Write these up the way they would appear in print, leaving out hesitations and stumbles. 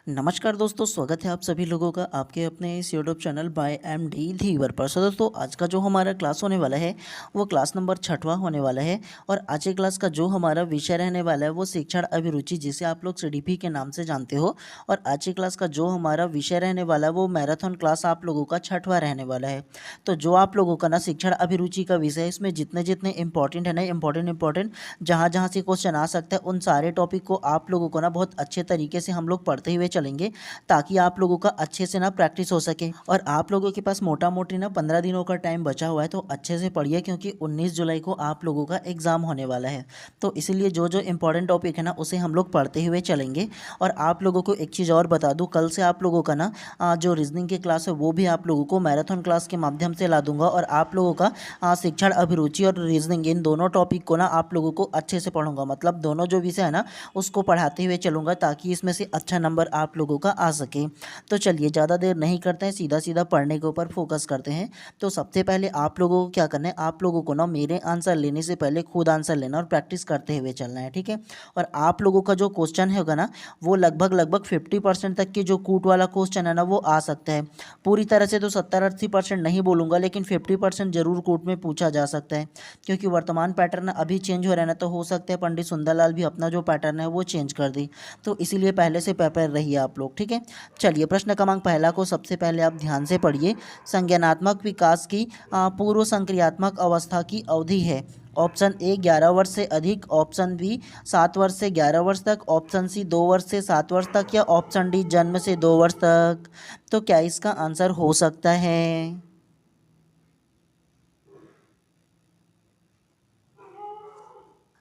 नमस्कार दोस्तों, स्वागत है आप सभी लोगों का आपके अपने इस यूट्यूब चैनल बाय एमडी धीवर पर। सो दोस्तों, आज का जो हमारा क्लास होने वाला है वो क्लास नंबर 6वां होने वाला है। और आज के क्लास का जो हमारा विषय रहने वाला है वो शिक्षण अभिरुचि, जिसे आप लोग सीडीपी के नाम से जानते हो। और आज की क्लास का जो हमारा विषय रहने वाला है वो मैराथन क्लास आप लोगों का 6वां रहने वाला है। तो जो आप लोगों का ना शिक्षण अभिरुचि का विषय है, इसमें जितने जितने इंपॉर्टेंट है ना, इंपॉर्टेंट जहाँ जहाँ से क्वेश्चन आ सकता है, उन सारे टॉपिक को आप लोगों को ना बहुत अच्छे तरीके से हम लोग पढ़ते हुए चलेंगे, ताकि आप लोगों का अच्छे से ना प्रैक्टिस हो सके। और आप लोगों के पास मोटा मोटी ना 15 दिनों का टाइम बचा हुआ है, तो अच्छे से पढ़िए, क्योंकि 19 जुलाई को आप लोगों का एग्ज़ाम होने वाला है। तो इसीलिए जो जो इंपॉर्टेंट टॉपिक है ना, उसे हम लोग पढ़ते हुए चलेंगे। और आप लोगों को एक चीज़ और बता दूँ, कल से आप लोगों का ना जो रीजनिंग की क्लास है वो भी आप लोगों को मैराथन क्लास के माध्यम से ला दूंगा। और आप लोगों का शिक्षण अभिरुचि और रीजनिंग, इन दोनों टॉपिक को ना आप लोगों को अच्छे से पढ़ूंगा। मतलब दोनों जो विषय है ना, उसको पढ़ाते हुए चलूँगा, ताकि इसमें से अच्छा नंबर आप लोगों का आ सके। तो चलिए, ज़्यादा देर नहीं करते हैं, सीधा सीधा पढ़ने के ऊपर फोकस करते हैं। तो सबसे पहले आप लोगों को क्या करना है, आप लोगों को ना मेरे आंसर लेने से पहले खुद आंसर लेना और प्रैक्टिस करते हुए चलना है, ठीक है। और आप लोगों का जो क्वेश्चन होगा ना, वो लगभग 50% तक की जो कूट वाला क्वेश्चन है ना, वो आ सकता है। पूरी तरह से तो 70-80% नहीं बोलूँगा, लेकिन 50% जरूर कूट में पूछा जा सकता है। क्योंकि वर्तमान पैटर्न अभी चेंज हो रहा है ना, तो हो सकता है पंडित सुंदरलाल भी अपना जो पैटर्न है वो चेंज कर दी। तो इसीलिए पहले से प्रिपेयर रहिए आप लोग, ठीक है। चलिए, प्रश्न क्रमांक पहला को सबसे पहले आप ध्यान से पढ़िए। संज्ञानात्मक विकास की पूर्व संक्रियात्मक अवस्था की अवधि है। ऑप्शन ए 11 वर्ष से अधिक, ऑप्शन बी 7 वर्ष से 11 वर्ष तक, ऑप्शन सी 2 वर्ष से 7 वर्ष तक, या ऑप्शन डी जन्म से 2 वर्ष तक। तो क्या इसका आंसर हो सकता है?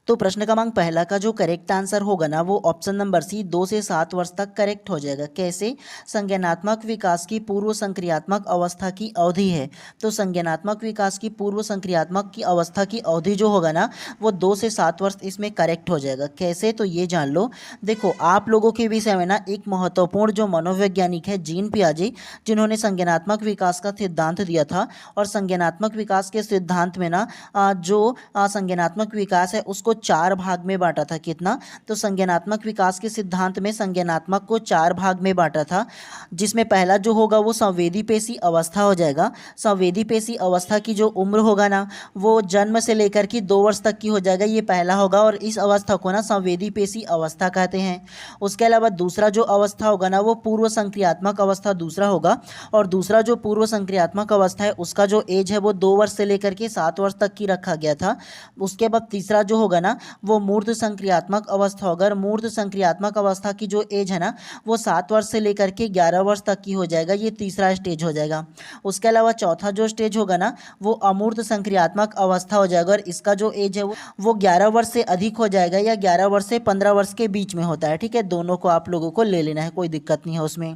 तो प्रश्न क्रमांक पहला का जो करेक्ट आंसर होगा ना, वो ऑप्शन नंबर सी 2 से 7 वर्ष तक करेक्ट हो जाएगा। कैसे? संज्ञानात्मक विकास की पूर्व संक्रियात्मक अवस्था की अवधि है। तो संज्ञानात्मक विकास की पूर्व संक्रियात्मक की अवस्था की अवधि जो होगा ना, वो 2 से 7 वर्ष इसमें करेक्ट हो जाएगा। कैसे? तो ये जान लो। देखो, आप लोगों के विषय में ना एक महत्वपूर्ण जो मनोवैज्ञानिक है जीन पियाजे, जिन्होंने संज्ञानात्मक विकास का सिद्धांत दिया था। और संज्ञानात्मक विकास के सिद्धांत में ना जो संज्ञानात्मक विकास है उसको 4 भाग में बांटा था। कितना? तो संज्ञानात्मक विकास के सिद्धांत में संज्ञानात्मक को 4 भाग में बांटा था, जिसमें पहला जो होगा वो संवेदी पेशी अवस्था हो जाएगा। संवेदी पेशी अवस्था की जो उम्र होगा ना, वो जन्म से लेकर के 2 वर्ष तक की हो जाएगा, ये पहला होगा। और इस अवस्था को ना संवेदी पेशी अवस्था कहते हैं। उसके अलावा दूसरा जो अवस्था होगा ना, वो पूर्व संक्रियात्मक अवस्था दूसरा होगा। और दूसरा जो पूर्व संक्रियात्मक अवस्था है, उसका जो एज है वो 2 वर्ष से लेकर के 7 वर्ष तक की रखा गया था। उसके बाद तीसरा जो होगा ना, वो मूर्त संक्रियात्मक अवस्था होगा। मूर्त संक्रियात्मक अवस्था की जो एज है ना, वो 7 वर्ष से लेकर के 11 वर्ष तक की हो जाएगा, ये तीसरा स्टेज हो जाएगा। उसके अलावा चौथा जो स्टेज होगा ना, वो अमूर्त संक्रियात्मक अवस्था हो जाएगा। और इसका जो एज है वो 11 वर्ष से अधिक हो जाएगा, या 11 वर्ष से 15 वर्ष के बीच में होता है, ठीक है। दोनों को आप लोगों को ले लेना है, कोई दिक्कत नहीं है उसमें।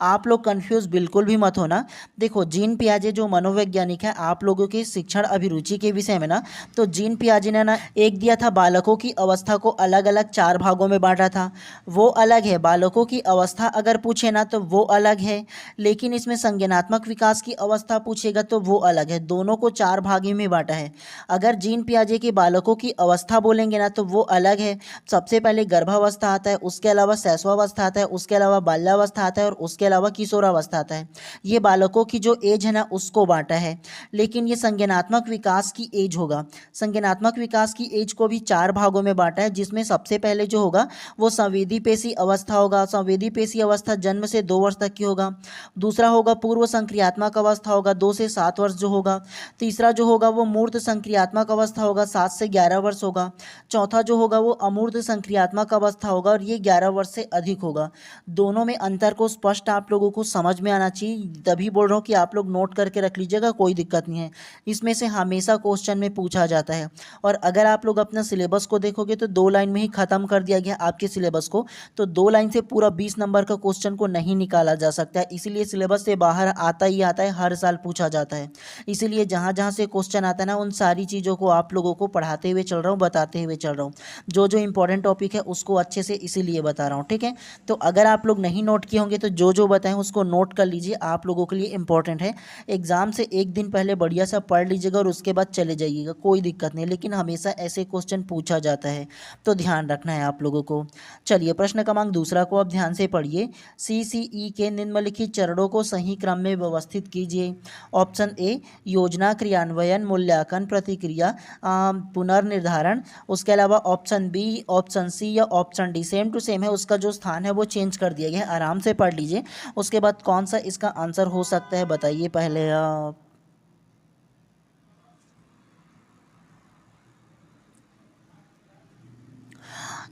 आप लोग कंफ्यूज बिल्कुल भी मत होना। देखो, जीन पियाजे जो मनोवैज्ञानिक है आप लोगों की शिक्षण अभिरुचि के विषय में ना, तो जीन पियाजे ने ना एक दिया था, बालकों की अवस्था को अलग अलग 4 भागों में बांटा था। वो अलग है, बालकों की अवस्था अगर पूछे ना तो वो अलग है। लेकिन इसमें संज्ञानात्मक विकास की अवस्था पूछेगा तो वो अलग है। दोनों को 4 भागों में बांटा है। अगर जीन पियाजे के बालकों की अवस्था बोलेंगे ना, तो वो अलग है। सबसे पहले गर्भावस्था आता है, उसके अलावा शैशवावस्था आता है, उसके अलावा बाल्यावस्था आता है, और उसके अलावा किशोरावस्था आता है। ये बालकों की जो एज है ना, उसको बांटा है। लेकिन ये संज्ञानात्मक विकास की एज होगा। संज्ञानात्मक विकास की एज को भी 4 भागों में बांटा है, जिसमें सबसे पहले जो होगा वो संवेदी पेशी अवस्था होगा। संवेदी पेशी अवस्था जन्म से 2 वर्ष तक की होगा। दूसरा होगा पूर्व संक्रियात्मक अवस्था होगा, 2 से 7 वर्ष जो होगा। तीसरा जो होगा वो मूर्त संक्रियात्मक अवस्था होगा, 7 से 11 वर्ष होगा। चौथा जो होगा वो अमूर्त संक्रियात्मक अवस्था होगा, और ये 11 वर्ष से अधिक होगा। दोनों में अंतर को स्पष्ट आप लोगों को समझ में आना चाहिए, तभी बोल रहा हूँ कि आप लोग नोट करके रख लीजिएगा, कोई दिक्कत नहीं है। इसमें से हमेशा क्वेश्चन में पूछा जाता है। और अगर आप लोग अपना सिलेबस को देखोगे तो 2 लाइन में ही खत्म कर दिया गया आपके सिलेबस को। तो 2 लाइन से पूरा 20 नंबर का क्वेश्चन को नहीं निकाला जा सकता है, इसीलिए सिलेबस से बाहर आता ही आता है, हर साल पूछा जाता है। इसीलिए जहाँ जहाँ से क्वेश्चन आता है ना, उन सारी चीज़ों को आप लोगों को पढ़ाते हुए चल रहा हूँ, बताते हुए चल रहा हूँ। जो जो इंपॉर्टेंट टॉपिक है उसको अच्छे से इसीलिए बता रहा हूँ, ठीक है। तो अगर आप लोग नहीं नोट किए होंगे तो जो जो बताएं उसको नोट कर लीजिए, आप लोगों के लिए इंपॉर्टेंट है। एग्जाम से एक दिन पहले बढ़िया सा पढ़ लीजिएगा और उसके बाद चले जाइएगा, कोई दिक्कत नहीं। लेकिन हमेशा ऐसे क्वेश्चन क्वेश्चन पूछा जाता है, तो ध्यान रखना है आप लोगों को। चलिए प्रश्न क्रमांक दूसरा को आप ध्यान से पढ़िए। CCE के निम्नलिखित चरणों को सही क्रम में व्यवस्थित कीजिए। ऑप्शन ए योजना, क्रियान्वयन, मूल्यांकन, प्रतिक्रिया, पुनर्निर्धारण। उसके अलावा ऑप्शन बी, ऑप्शन सी या option D same to same है, उसका जो स्थान है वो चेंज कर दिया गया है, आराम से पढ़ लीजिए। उसके बाद कौन सा इसका आंसर हो सकता है बताइए पहले आप।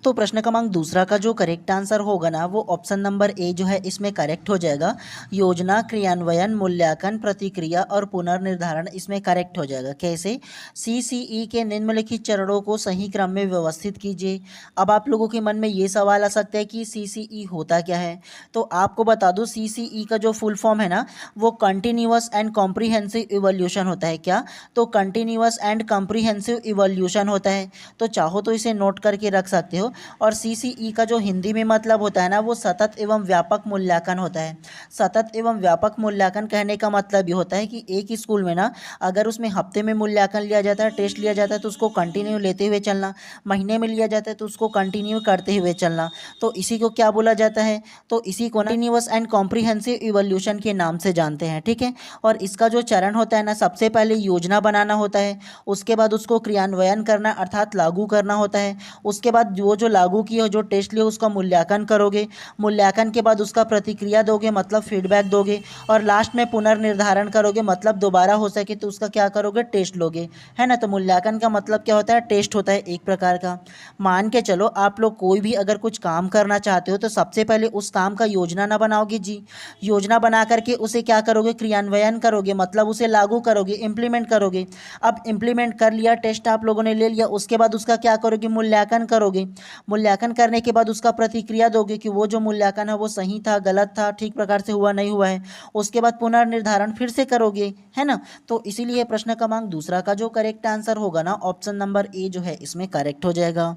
तो प्रश्न क्रमांक दूसरा का जो करेक्ट आंसर होगा ना वो ऑप्शन नंबर ए जो है इसमें करेक्ट हो जाएगा। योजना, क्रियान्वयन, मूल्यांकन, प्रतिक्रिया और पुनर्निर्धारण इसमें करेक्ट हो जाएगा। कैसे? CCE के निम्नलिखित चरणों को सही क्रम में व्यवस्थित कीजिए। अब आप लोगों के मन में ये सवाल आ सकता है कि CCE होता क्या है, तो आपको बता दूं CCE का जो फुल फॉर्म है ना वो कंटिन्यूअस एंड कॉम्प्रिहेंसिव इवोल्यूशन होता है। क्या? तो कंटिन्यूअस एंड कॉम्प्रिहेंसिव इवोल्यूशन होता है, तो चाहो तो इसे नोट करके रख सकते हो। और CCE का जो हिंदी में मतलब होता है ना वो सतत एवं व्यापक मूल्यांकन होता है। सतत एवं व्यापक मूल्यांकन कहने का मतलब ये होता है कि एक स्कूल में ना अगर उसमें हफ्ते में मूल्यांकन लिया जाता है, टेस्ट लिया जाता है, तो उसको कंटिन्यू लेते हुए चलना, महीने में लिया जाता है तो उसको कंटिन्यू करते हुए चलना, तो इसी को क्या बोला जाता है? तो इसी को कंटिन्यूअस एंड कॉम्प्रिहेंसिव इवोल्यूशन के नाम से जानते हैं। ठीक है, और इसका जो चरण होता है ना, सबसे पहले योजना बनाना होता है, उसके बाद उसको क्रियान्वयन करना अर्थात लागू करना होता है, उसके बाद जो लागू किए हो, जो टेस्ट लिए उसका मूल्यांकन करोगे, मूल्यांकन के बाद उसका प्रतिक्रिया दोगे मतलब फीडबैक दोगे, और लास्ट में पुनर्निर्धारण करोगे मतलब दोबारा हो सके तो उसका क्या करोगे? टेस्ट लोगे, है ना। तो मूल्यांकन का मतलब क्या होता है? टेस्ट होता है एक प्रकार का। मान के चलो आप लोग कोई भी अगर कुछ काम करना चाहते हो तो सबसे पहले उस काम का योजना ना बनाओगे जी, योजना बना करके उसे क्या करोगे? क्रियान्वयन करोगे मतलब उसे लागू करोगे, इंप्लीमेंट करोगे। अब इंप्लीमेंट कर लिया, टेस्ट आप लोगों ने ले लिया, उसके बाद उसका क्या करोगे? मूल्यांकन करोगे। मूल्यांकन करने के बाद उसका प्रतिक्रिया दोगे कि वो जो मूल्यांकन है वो सही था, गलत था, ठीक प्रकार से हुआ, नहीं हुआ है। उसके बाद पुनर्निर्धारण फिर से करोगे, है ना। तो इसीलिए प्रश्न क्रमांक दूसरा का जो करेक्ट आंसर होगा ना ऑप्शन नंबर ए जो है इसमें करेक्ट हो जाएगा।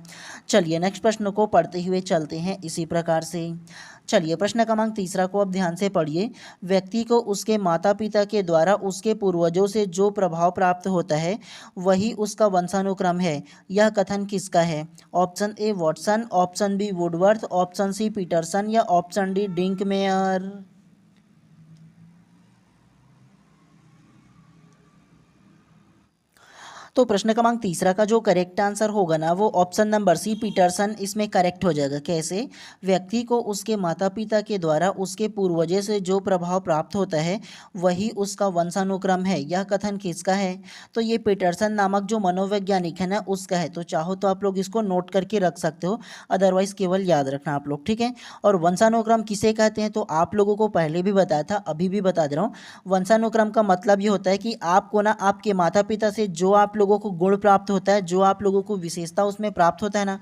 चलिए नेक्स्ट प्रश्न को पढ़ते हुए चलते हैं इसी प्रकार से। चलिए प्रश्न क्रमांक तीसरा को अब ध्यान से पढ़िए। व्यक्ति को उसके माता पिता के द्वारा उसके पूर्वजों से जो प्रभाव प्राप्त होता है वही उसका वंशानुक्रम है, यह कथन किसका है? Option A Watson, option B Woodworth, option C Peterson या ऑप्शन डी डिंकमेयर। तो प्रश्न क्रमांक तीसरा का जो करेक्ट आंसर होगा ना वो ऑप्शन नंबर सी पीटरसन इसमें करेक्ट हो जाएगा। कैसे? व्यक्ति को उसके माता पिता के द्वारा उसके पूर्वजों से जो प्रभाव प्राप्त होता है वही उसका वंशानुक्रम है, यह कथन किसका है? तो ये पीटरसन नामक जो मनोवैज्ञानिक है ना उसका है। तो चाहो तो आप लोग इसको नोट करके रख सकते हो, अदरवाइज केवल याद रखना आप लोग। ठीक है, और वंशानुक्रम किसे कहते हैं तो आप लोगों को पहले भी बताया था, अभी भी बता दे रहा हूँ। वंशानुक्रम का मतलब ये होता है कि आपको ना आपके माता पिता से जो आप लोगों को गुण प्राप्त होता है, जो आप लोगों को विशेषता उसमें प्राप्त होता है ना,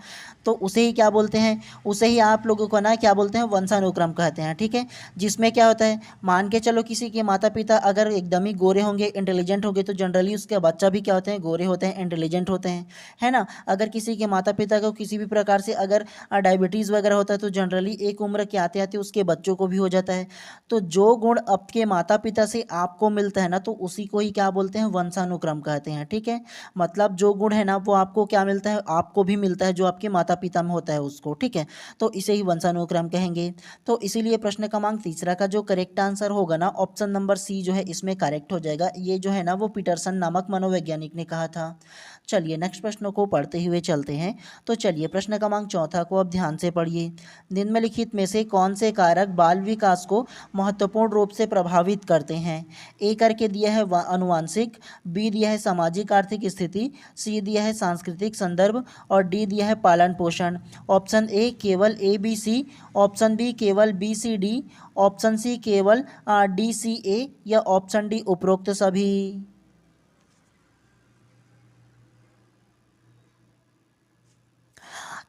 तो उसे ही क्या बोलते हैं? उसे ही आप लोगों को ना क्या बोलते हैं? वंशानुक्रम कहते हैं। ठीक है, जिसमें क्या होता है, मान के चलो किसी के माता पिता अगर एकदम ही गोरे होंगे, इंटेलिजेंट होंगे, तो जनरली उसके बच्चा भी क्या होते हैं? गोरे होते हैं, इंटेलिजेंट होते हैं, है ना। अगर किसी के माता पिता को किसी भी प्रकार से अगर डायबिटीज़ वगैरह होता है तो जनरली एक उम्र के आते आते उसके बच्चों को भी हो जाता है। तो जो गुण आपके माता पिता से आपको मिलता है ना तो उसी को ही क्या बोलते हैं? वंशानुक्रम कहते हैं। ठीक है, मतलब जो गुण है ना वो आपको क्या मिलता है? आपको भी मिलता है जो आपके माता पिता में होता है उसको। ठीक है, तो इसे ही वंशानुक्रम कहेंगे। तो इसीलिए प्रश्न क्रमांक तीसरा का जो करेक्ट आंसर होगा ना ऑप्शन नंबर सी जो है इसमें करेक्ट हो जाएगा। ये जो है ना वो पीटरसन नामक मनोवैज्ञानिक ने कहा था। चलिए नेक्स्ट प्रश्न को पढ़ते हुए चलते हैं। तो चलिए प्रश्न क्रमांक चौथा को अब ध्यान से पढ़िए। निम्नलिखित में से कौन से कारक बाल विकास को महत्वपूर्ण रूप से प्रभावित करते हैं? ए करके दिया है अनुवांशिक, बी दिया है सामाजिक आर्थिक स्थिति, सी दिया है सांस्कृतिक संदर्भ और डी दिया है पालन पोषण। ऑप्शन ए केवल A B C, option B केवल B C D, option C केवल डी सी ए या ऑप्शन डी उपरोक्त सभी।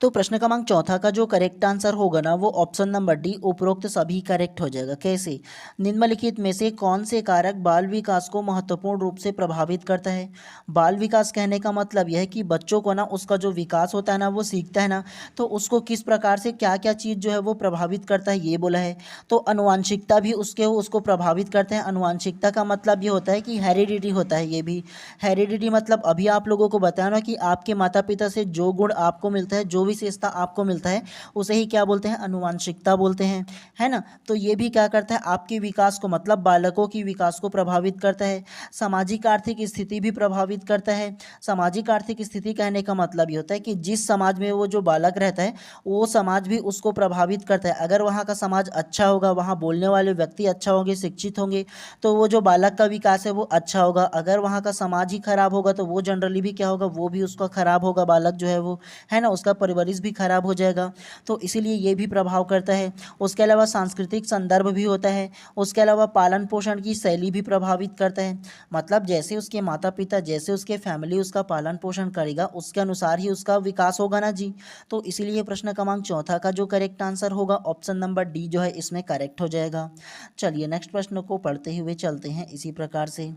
तो प्रश्न क्रमांक चौथा का जो करेक्ट आंसर होगा ना वो ऑप्शन नंबर डी, उपरोक्त सभी करेक्ट हो जाएगा। कैसे? निम्नलिखित में से कौन से कारक बाल विकास को महत्वपूर्ण रूप से प्रभावित करता है? बाल विकास कहने का मतलब यह है कि बच्चों को ना उसका जो विकास होता है ना वो सीखता है ना, तो उसको किस प्रकार से क्या क्या चीज़ जो है वो प्रभावित करता है ये बोला है। तो अनुवांशिकता भी उसको प्रभावित करते हैं। अनुवांशिकता का मतलब ये होता है कि हेरिडिटी होता है। ये भी हेरिडिटी मतलब अभी आप लोगों को बताया ना कि आपके माता पिता से जो गुण आपको मिलता है, जो विशेषता आपको मिलता है, उसे ही क्या बोलते हैं? अनुवांशिकता बोलते हैं, है ना। तो ये भी क्या करता है? आपके विकास को मतलब बालकों की विकास को प्रभावित करता है। सामाजिक आर्थिक स्थिति भी प्रभावित करता है। सामाजिक आर्थिक स्थिति कहने का मतलब ये होता है कि जिस समाज में वो जो बालक रहता है वो समाज भी उसको प्रभावित करता है। अगर वहाँ का समाज अच्छा होगा, वहाँ बोलने वाले व्यक्ति अच्छा होंगे, शिक्षित होंगे, तो वो जो बालक का विकास है वो अच्छा होगा। अगर वहाँ का समाज ही खराब होगा तो वो जनरली भी क्या होगा? वो भी उसका खराब होगा, बालक जो है वो, है ना, उसका परवरिश भी खराब हो जाएगा। तो इसीलिए ये भी प्रभाव करता है। उसके अलावा सांस्कृतिक संदर्भ भी होता है। उसके अलावा पालन पोषण की शैली भी प्रभावित करता है। मतलब जैसे उसके माता पिता, जैसे उसके फैमिली उसका पालन पोषण करेगा, उसके अनुसार ही उसका विकास होगा ना जी। तो इसीलिए प्रश्न क्रमांक चौथा का जो करेक्ट आंसर होगा ऑप्शन नंबर डी जो है इसमें करेक्ट हो जाएगा। चलिए नेक्स्ट प्रश्न को पढ़ते हुए चलते हैं इसी प्रकार से।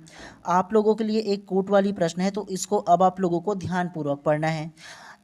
आप लोगों के लिए एक कोट वाली प्रश्न है, तो इसको अब आप लोगों को ध्यानपूर्वक पढ़ना है।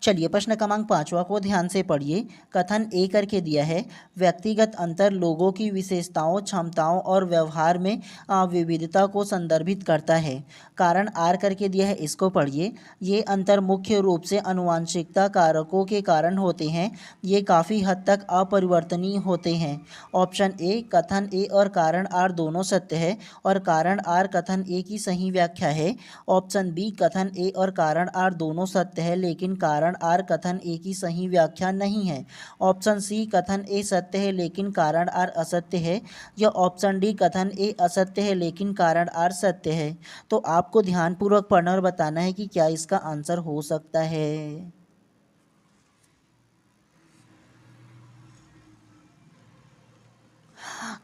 चलिए प्रश्न क्रमांक पाँचवा को ध्यान से पढ़िए। कथन ए करके दिया है, व्यक्तिगत अंतर लोगों की विशेषताओं, क्षमताओं और व्यवहार में विविधता को संदर्भित करता है। कारण आर करके दिया है, इसको पढ़िए। ये अंतर मुख्य रूप से आनुवंशिकता कारकों के कारण होते हैं। ये काफ़ी हद तक अपरिवर्तनीय होते हैं। ऑप्शन ए, कथन ए और कारण आर दोनों सत्य है और कारण आर कथन ए की सही व्याख्या है। ऑप्शन बी, कथन ए और कारण आर दोनों सत्य है लेकिन कारण आर कथन ए की सही व्याख्या नहीं है। ऑप्शन सी, कथन ए सत्य है लेकिन कारण आर असत्य है। या ऑप्शन डी, कथन ए असत्य है लेकिन कारण आर सत्य है। तो आपको ध्यानपूर्वक पढ़ना और बताना है कि क्या इसका आंसर हो सकता है।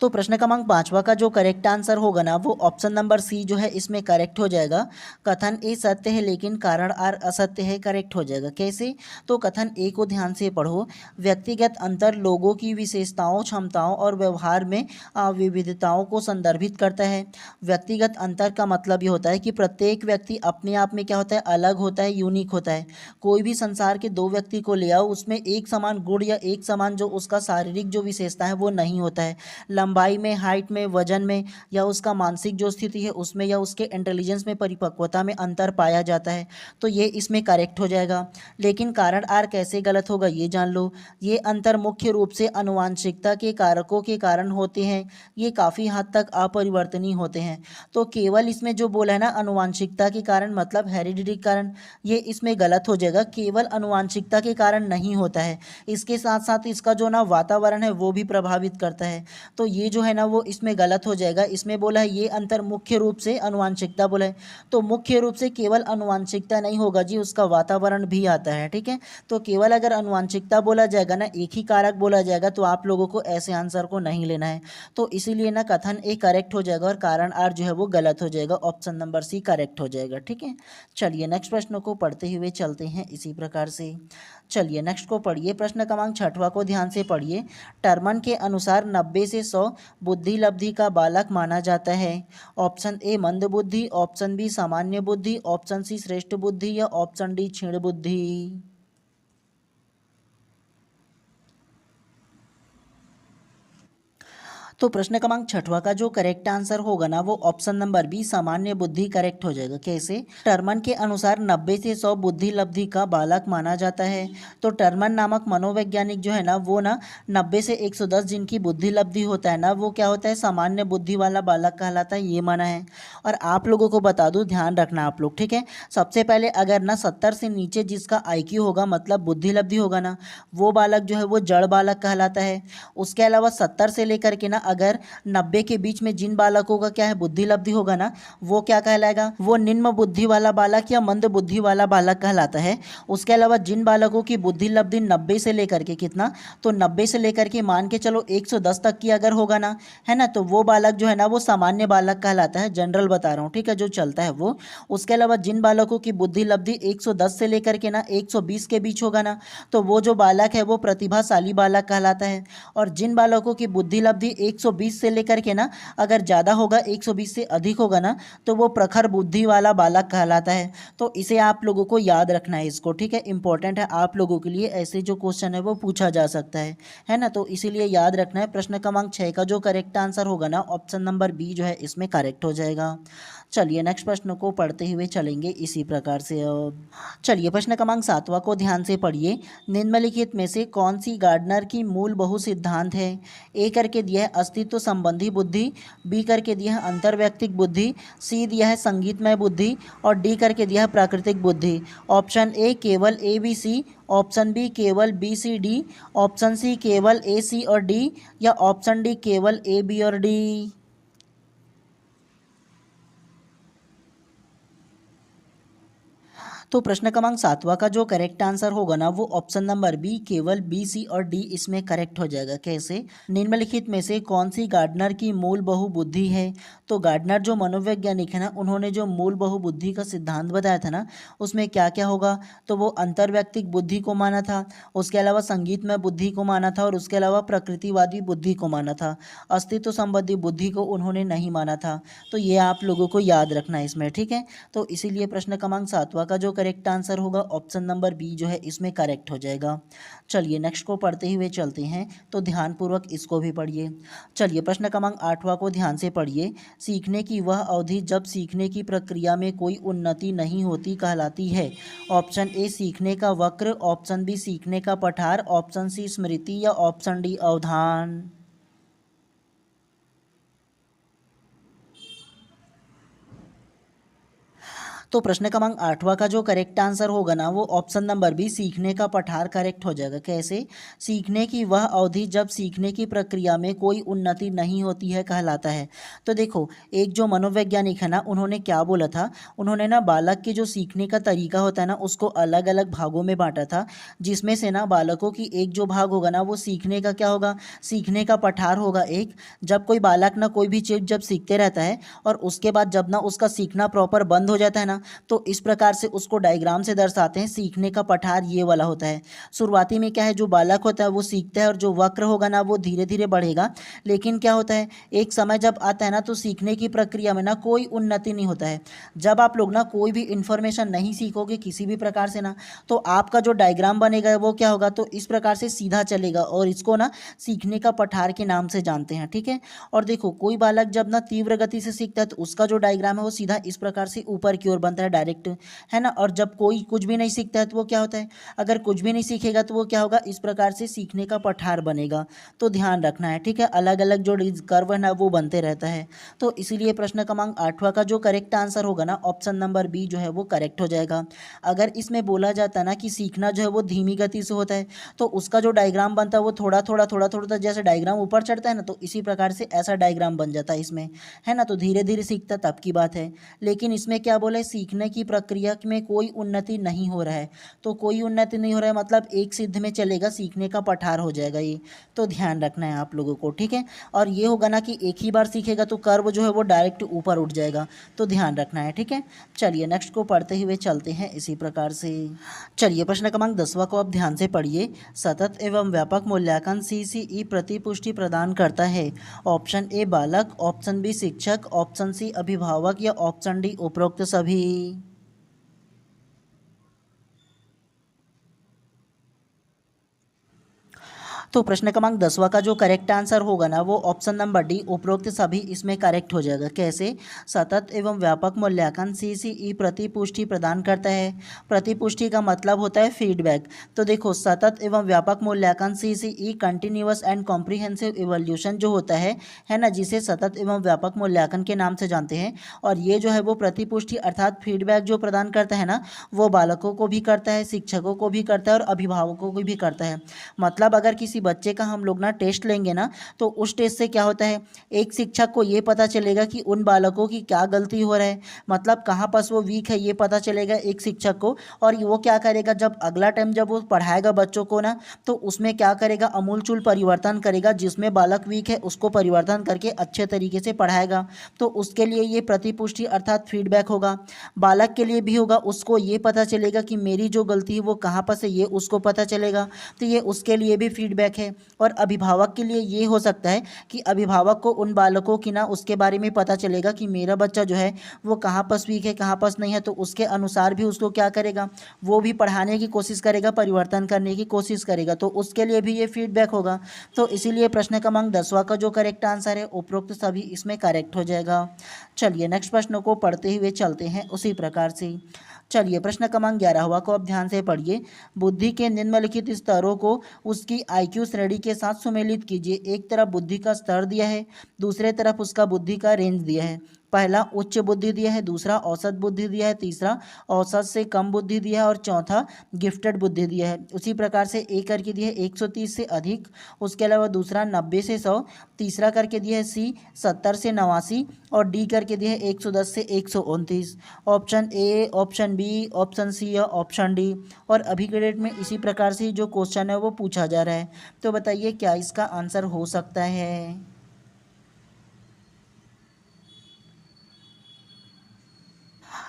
तो प्रश्न क्रमांक पाँचवा का जो करेक्ट आंसर होगा ना वो ऑप्शन नंबर सी जो है इसमें करेक्ट हो जाएगा। कथन ए सत्य है लेकिन कारण आर असत्य है, करेक्ट हो जाएगा। कैसे? तो कथन ए को ध्यान से पढ़ो। व्यक्तिगत अंतर लोगों की विशेषताओं, क्षमताओं और व्यवहार में विविधताओं को संदर्भित करता है। व्यक्तिगत अंतर का मतलब ये होता है कि प्रत्येक व्यक्ति अपने आप में क्या होता है? अलग होता है, यूनिक होता है। कोई भी संसार के दो व्यक्ति को ले आओ, उसमें एक समान गुण या एक समान जो उसका शारीरिक जो विशेषता है वो नहीं होता है। लंबाई में, हाइट में, वजन में, या उसका मानसिक जो स्थिति है उसमें, या उसके इंटेलिजेंस में, परिपक्वता में अंतर पाया जाता है। तो ये इसमें करेक्ट हो जाएगा। लेकिन कारण आर कैसे गलत होगा ये जान लो। ये अंतर मुख्य रूप से आनुवंशिकता के कारकों के कारण होते हैं। ये काफ़ी हद तक अपरिवर्तनीय होते हैं। तो केवल इसमें जो बोला है ना आनुवंशिकता के कारण मतलब हेरिडिटी के कारण, ये इसमें गलत हो जाएगा। केवल आनुवंशिकता के कारण नहीं होता है, इसके साथ साथ इसका जो ना वातावरण है वो भी प्रभावित करता है। तो ये जो है ना वो इसमें गलत हो जाएगा। इसमें बोला है ये अंतर मुख्य रूप से आनुवंशिकता बोला है, तो मुख्य रूप से केवल आनुवंशिकता नहीं होगा जी, उसका वातावरण भी आता है। ठीक है, तो केवल अगर आनुवंशिकता बोला जाएगा ना, एक ही कारक बोला जाएगा, तो आप लोगों को ऐसे आंसर को नहीं लेना है। तो इसीलिए ना कथन ए करेक्ट हो जाएगा और कारण आर जो है वो गलत हो जाएगा। ऑप्शन नंबर सी करेक्ट हो जाएगा। ठीक है, चलिए नेक्स्ट प्रश्न को पढ़ते हुए चलते हैं इसी प्रकार से। चलिए नेक्स्ट को पढ़िए। प्रश्न क्रमांक छठवां को ध्यान से पढ़िए। टर्मन के अनुसार 90 से 100 बुद्धि लब्धि का बालक माना जाता है। ऑप्शन ए मंद बुद्धि, ऑप्शन बी सामान्य बुद्धि, ऑप्शन सी श्रेष्ठ बुद्धि, या ऑप्शन डी क्षीण बुद्धि। तो प्रश्न क्रमांक छठवां का जो करेक्ट आंसर होगा ना वो ऑप्शन नंबर बी सामान्य बुद्धि करेक्ट हो जाएगा। कैसे? टर्मन के अनुसार 90 से 100 बुद्धि लब्धि का बालक माना जाता है। तो टर्मन नामक मनोवैज्ञानिक जो है ना वो ना 90 से 110 जिनकी बुद्धि लब्धि होता है ना वो क्या होता है? सामान्य बुद्धि वाला बालक कहलाता है, ये माना है। और आप लोगों को बता दूं, ध्यान रखना आप लोग, ठीक है। सबसे पहले अगर ना 70 से नीचे जिसका IQ होगा मतलब बुद्धि लब्धि होगा ना, वो बालक जो है वो जड़ बालक कहलाता है। उसके अलावा 70 से लेकर के ना अगर 90 के बीच में जिन बालकों का क्या है बुद्धि लब्धि होगा ना, वो क्या कहलाएगा, वो निम्न बुद्धि वाला बालक या मंद बुद्धि वाला बालक कहलाता है। उसके अलावा जिन बालकों की बुद्धि लब्धि 90 से लेकर के कितना, तो 90 से लेकर के मान के चलो 110 तक की अगर होगा ना, है ना, तो वो बालक जो है ना वो सामान्य बालक कहलाता है, जनरल बता रहा हूँ, ठीक है, जो चलता है वो। उसके अलावा जिन बालकों की बुद्धि लब्धि 110 से लेकर के ना 120 के बीच होगा ना, तो वो जो बालक है वो प्रतिभाशाली बालक कहलाता है। और जिन बालकों की बुद्धि लब्धि 120 से लेकर के ना अगर ज़्यादा होगा, 120 से अधिक होगा ना, तो वो प्रखर बुद्धि वाला बालक कहलाता है। तो इसे आप लोगों को याद रखना है इसको, ठीक है, इंपॉर्टेंट है आप लोगों के लिए, ऐसे जो क्वेश्चन है वो पूछा जा सकता है ना, तो इसीलिए याद रखना है। प्रश्न क्रमांक 6 का जो करेक्ट आंसर होगा ना, ऑप्शन नंबर बी जो है इसमें करेक्ट हो जाएगा। चलिए नेक्स्ट प्रश्न को पढ़ते हुए चलेंगे इसी प्रकार से। चलिए प्रश्न क्रमांक 7वां को ध्यान से पढ़िए। निम्नलिखित में से कौन सी गार्डनर की मूल बहु सिद्धांत है? ए करके दिया है अस्तित्व संबंधी बुद्धि, बी करके दिया है अंतर्वैयक्तिक बुद्धि, सी दिया है संगीतमय बुद्धि और डी करके दिया है प्राकृतिक बुद्धि। ऑप्शन ए केवल A B C, option B केवल B C D, option C केवल ए सी और डी, या ऑप्शन डी केवल ए बी और डी। तो प्रश्न क्रमांक 7वां का जो करेक्ट आंसर होगा ना वो ऑप्शन नंबर बी केवल बी सी और डी इसमें करेक्ट हो जाएगा। कैसे? निम्नलिखित में से कौन सी गार्डनर की मूल बहुबुद्धि है? तो गार्डनर जो मनोवैज्ञानिक है ना, उन्होंने जो मूल बहुबुद्धि का सिद्धांत बताया था ना, उसमें क्या क्या होगा, तो वो अंतर्वैयक्तिक बुद्धि को माना था, उसके अलावा संगीतमय बुद्धि को माना था और उसके अलावा प्रकृतिवादी बुद्धि को माना था। अस्तित्व संबंधी बुद्धि को उन्होंने नहीं माना था। तो ये आप लोगों को याद रखना है इसमें, ठीक है। तो इसीलिए प्रश्न क्रमांक 7वां का जो करेक्ट आंसर होगा ऑप्शन नंबर बी जो है इसमें करेक्ट हो जाएगा। चलिए नेक्स्ट को पढ़ते हुए चलते हैं, तो ध्यानपूर्वक इसको भी पढ़िए। चलिए प्रश्न क्रमांक 8वां को ध्यान से पढ़िए। सीखने की वह अवधि जब सीखने की प्रक्रिया में कोई उन्नति नहीं होती कहलाती है। ऑप्शन ए सीखने का वक्र, ऑप्शन बी सीखने का पठार, ऑप्शन सी स्मृति या ऑप्शन डी अवधान। तो प्रश्न क्रमांक 8वां का जो करेक्ट आंसर होगा ना वो ऑप्शन नंबर बी सीखने का पठार करेक्ट हो जाएगा। कैसे? सीखने की वह अवधि जब सीखने की प्रक्रिया में कोई उन्नति नहीं होती है कहलाता है। तो देखो, एक जो मनोवैज्ञानिक है ना, उन्होंने क्या बोला था, उन्होंने ना बालक के जो सीखने का तरीका होता है ना उसको अलग अलग भागों में बांटा था, जिसमें से ना बालकों की एक जो भाग होगा ना वो सीखने का क्या होगा, सीखने का पठार होगा एक। जब कोई बालक ना कोई भी चीज़ जब सीखते रहता है और उसके बाद जब ना उसका सीखना प्रॉपर बंद हो जाता है ना, तो इस प्रकार से उसको डायग्राम से दर्शाते हैं। सीखने का पठार ये वाला होता है। शुरुआती में क्या है, जो बालक होता है वो सीखता है और जो वक्र होगा ना वो धीरे धीरे बढ़ेगा। लेकिन क्या होता है, एक समय जब आता है ना तो सीखने की प्रक्रिया में ना कोई उन्नति नहीं होता है। जब आप लोग ना कोई भी इंफॉर्मेशन नहीं सीखोगे किसी भी प्रकार से ना, तो आपका जो डायग्राम बनेगा वो क्या होगा, तो इस प्रकार से सीधा चलेगा और इसको ना सीखने का पठार के नाम से जानते हैं, ठीक है। और देखो, कोई बालक जब ना तीव्र गति से सीखता है तो उसका जो डायग्राम है वो सीधा इस प्रकार से ऊपर की ओर बनता है डायरेक्ट, है ना। और जब कोई कुछ भी नहीं सीखता है तो वो क्या होता है, अगर कुछ भी नहीं सीखेगा तो वो क्या होगा, इस प्रकार से सीखने का पठार बनेगा। तो ध्यान रखना है, ठीक है, अलग अलग जो कर्व है ना वो बनते रहता है। तो इसीलिए प्रश्न क्रमांक 8वां का जो करेक्ट आंसर होगा ना ऑप्शन नंबर बी जो है वो करेक्ट हो जाएगा। अगर इसमें बोला जाता है ना कि सीखना जो है वो धीमी गति से होता है, तो उसका जो डायग्राम बनता है वो थोड़ा थोड़ा थोड़ा थोड़ा जैसे डायग्राम ऊपर चढ़ता है ना, तो इसी प्रकार से ऐसा डायग्राम बन जाता है इसमें, है ना। तो धीरे धीरे सीखता तब की बात है। लेकिन इसमें क्या बोला है, सीखने की प्रक्रिया में कोई उन्नति नहीं हो रहा है। तो कोई उन्नति नहीं हो रहा है मतलब एक सिद्ध में चलेगा, सीखने का पठार हो जाएगा ये। तो ध्यान रखना है आप लोगों को, ठीक है। और ये होगा ना कि एक ही बार सीखेगा तो कर्व जो है वो डायरेक्ट ऊपर उठ जाएगा। तो ध्यान रखना है, ठीक है। चलिए नेक्स्ट को पढ़ते हुए चलते हैं इसी प्रकार से। चलिए प्रश्न क्रमांक 10वां को आप ध्यान से पढ़िए। सतत एवं व्यापक मूल्यांकन CCE प्रतिपुष्टि प्रदान करता है। ऑप्शन ए बालक, ऑप्शन बी शिक्षक, ऑप्शन सी अभिभावक या ऑप्शन डी उपरोक्त सभी। तो प्रश्न क्रमांक 10वां का जो करेक्ट आंसर होगा ना वो ऑप्शन नंबर डी उपरोक्त सभी इसमें करेक्ट हो जाएगा। कैसे? सतत एवं व्यापक मूल्यांकन CCE प्रतिपुष्टि प्रदान करता है। प्रतिपुष्टि का मतलब होता है फीडबैक। तो देखो, सतत एवं व्यापक मूल्यांकन CCE continuous and comprehensive evolution जो होता है ना, जिसे सतत एवं व्यापक मूल्यांकन के नाम से जानते हैं। और ये जो है वो प्रतिपुष्टि अर्थात फीडबैक जो प्रदान करता है ना, वो बालकों को भी करता है, शिक्षकों को भी करता है और अभिभावकों को भी करता है। मतलब अगर किसी किसी बच्चे का हम लोग ना टेस्ट लेंगे ना, तो उस टेस्ट से क्या होता है, एक शिक्षक को ये पता चलेगा कि उन बालकों की क्या गलती हो रहा है, मतलब कहाँ पर वो वीक है, ये पता चलेगा एक शिक्षक को। और वो क्या करेगा, जब अगला टाइम जब वो पढ़ाएगा बच्चों को ना, तो उसमें क्या करेगा, अमूलचूल परिवर्तन करेगा, जिसमें बालक वीक है उसको परिवर्तन करके अच्छे तरीके से पढ़ाएगा। तो उसके लिए ये प्रतिपुष्टि अर्थात फीडबैक होगा। बालक के लिए भी होगा, उसको ये पता चलेगा कि मेरी जो गलती है वो कहाँ पर से, ये उसको पता चलेगा, तो ये उसके लिए भी फीडबैक है। और अभिभावक के लिए ये हो सकता है कि अभिभावक को उन बालकों की ना उसके बारे में पता चलेगा कि मेरा बच्चा जो है वो कहाँ पर वीक है, कहाँ पर नहीं है, तो उसके अनुसार भी उसको क्या करेगा, वो भी पढ़ाने की कोशिश करेगा, परिवर्तन करने की कोशिश करेगा, तो उसके लिए भी ये फीडबैक होगा। तो इसीलिए प्रश्न क्रमांक 10वां का जो करेक्ट आंसर है उपरोक्त सभी इसमें करेक्ट हो जाएगा। चलिए नेक्स्ट प्रश्न को पढ़ते हुए चलते हैं उसी प्रकार से। चलिए प्रश्न क्रमांक 11वां को अब ध्यान से पढ़िए। बुद्धि के निम्नलिखित स्तरों को उसकी आईक्यू श्रेणी के साथ सुमेलित कीजिए। एक तरफ बुद्धि का स्तर दिया है, दूसरे तरफ उसका बुद्धि का रेंज दिया है। पहला उच्च बुद्धि दिया है, दूसरा औसत बुद्धि दिया है, तीसरा औसत से कम बुद्धि दिया है और चौथा गिफ्टेड बुद्धि दिया है। उसी प्रकार से ए करके दिया है 130 से अधिक, उसके अलावा दूसरा 90 से 100, तीसरा करके दिया है सी 70 से 89 और डी करके दिया है 110 से 129। Option A, option B, option C या ऑप्शन डी। और अभी के डेट में इसी प्रकार से जो क्वेश्चन है वो पूछा जा रहा है, तो बताइए क्या इसका आंसर हो सकता है।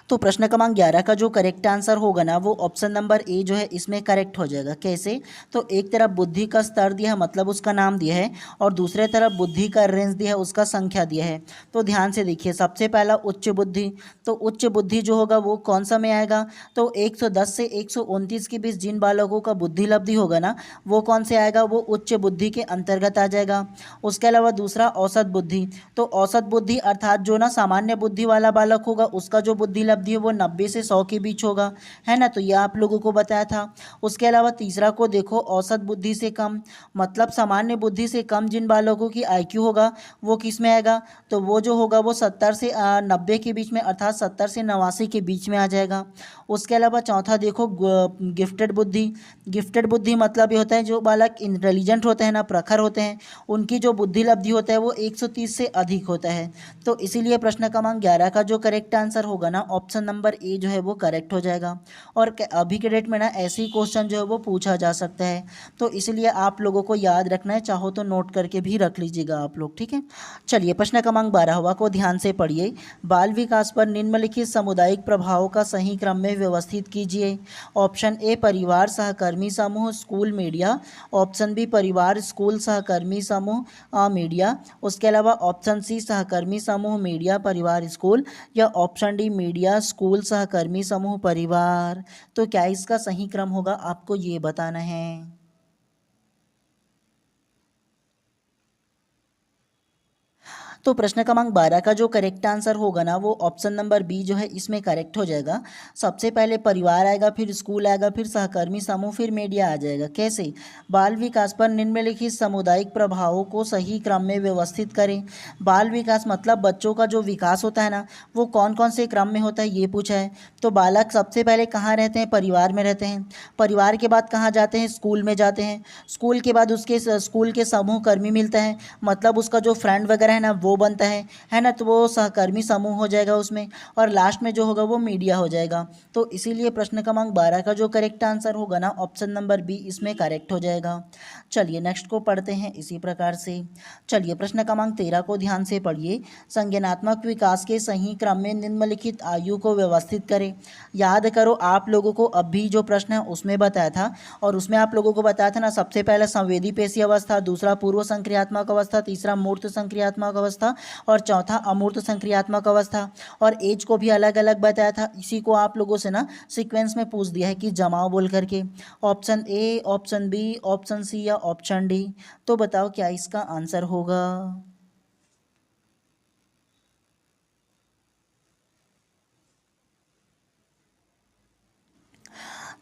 तो प्रश्न क्रमांक 11 का जो करेक्ट आंसर होगा ना वो ऑप्शन नंबर ए जो है इसमें करेक्ट हो जाएगा। कैसे, तो एक तरफ बुद्धि का स्तर दिया है मतलब उसका नाम दिया है, और दूसरे तरफ बुद्धि का रेंज दिया है, उसका संख्या दिया है। तो ध्यान से देखिए, सबसे पहला उच्च बुद्धि, तो उच्च बुद्धि जो होगा वो कौन सा में आएगा, तो 110 से 129 के बीच जिन बालकों का बुद्धि लब्धि होगा ना वो कौन से आएगा, वो उच्च बुद्धि के अंतर्गत आ जाएगा। उसके अलावा दूसरा औसत बुद्धि, तो औसत बुद्धि अर्थात जो ना सामान्य बुद्धि वाला बालक होगा उसका जो बुद्धि लब्धि है वो 90 से 100 के बीच होगा, है ना, तो ये आप लोगों को बताया था। उसके अलावा तीसरा को देखो, औसत बुद्धि से कम, मतलब सामान्य बुद्धि से कम जिन बालकों की आईक्यू होगा वो किस में आएगा, तो वो जो होगा वो 70 से 90 के बीच में, अर्थात 70 से 89 के बीच में आ जाएगा। उसके अलावा चौथा देखो गिफ्टेड बुद्धि, गिफ्टेड बुद्धि मतलब ये होता है जो बालक इंटेलिजेंट होते हैं ना, प्रखर होते हैं, उनकी जो बुद्धि लब्धि होता है वो 130 से अधिक होता है। तो इसीलिए प्रश्न क्रमांक 11 का जो करेक्ट आंसर होगा ना ऑप्शन नंबर ए जो है वो करेक्ट हो जाएगा। और अभी के डेट में ना ऐसे ही क्वेश्चन जो है वो पूछा जा सकता है, तो इसलिए आप लोगों को याद रखना है, चाहो तो नोट करके भी रख लीजिएगा आप लोग, ठीक है। चलिए प्रश्न क्रमांक 12वां को ध्यान से पढ़िए। बाल विकास पर निम्नलिखित सामुदायिक प्रभावों का सही क्रम में व्यवस्थित कीजिए। ऑप्शन ए परिवार सहकर्मी समूह स्कूल मीडिया, ऑप्शन बी परिवार स्कूल सहकर्मी समूह मीडिया, उसके अलावा ऑप्शन सी सहकर्मी समूह मीडिया परिवार स्कूल, या ऑप्शन डी मीडिया स्कूल सहकर्मी समूह परिवार। तो क्या इसका सही क्रम होगा, आपको ये बताना है। तो प्रश्न क्रमांक 12 का जो करेक्ट आंसर होगा ना वो ऑप्शन नंबर बी जो है इसमें करेक्ट हो जाएगा। सबसे पहले परिवार आएगा, फिर स्कूल आएगा, फिर सहकर्मी समूह, फिर मीडिया आ जाएगा। कैसे, बाल विकास पर निम्नलिखित सामुदायिक प्रभावों को सही क्रम में व्यवस्थित करें। बाल विकास मतलब बच्चों का जो विकास होता है ना वो कौन कौन से क्रम में होता है ये पूछा है। तो बालक सबसे पहले कहाँ रहते हैं, परिवार में रहते हैं, परिवार के बाद कहाँ जाते हैं, स्कूल में जाते हैं, स्कूल के बाद उसके स्कूल के समूह कर्मी मिलता है, मतलब उसका जो फ्रेंड वगैरह है ना वो बनता है ना, तो वो सहकर्मी समूह हो जाएगा उसमें, और लास्ट में जो होगा वो मीडिया हो जाएगा। तो इसीलिए प्रश्न क्रमांक 12 का जो करेक्ट आंसर होगा ना ऑप्शन नंबर बी इसमें करेक्ट हो जाएगा। चलिए नेक्स्ट को पढ़ते हैं इसी प्रकार से। चलिए प्रश्न क्रमांक 13 को ध्यान से पढ़िए। संज्ञानात्मक विकास के सही क्रम में निम्नलिखित आयु को व्यवस्थित करें। याद करो, आप लोगों को अभी जो प्रश्न है उसमें बताया था, और उसमें आप लोगों को बताया था ना, सबसे पहले संवेदी पेशी अवस्था, दूसरा पूर्व संक्रियात्मक अवस्था, तीसरा मूर्त संक्रियात्मक अवस्था और चौथा अमूर्त संक्रियात्मक अवस्था, और एज को भी अलग अलग बताया था। इसी को आप लोगों से ना सीक्वेंस में पूछ दिया है कि जमाओ बोल करके, option A, option B, option C या ऑप्शन डी। तो बताओ क्या इसका आंसर होगा।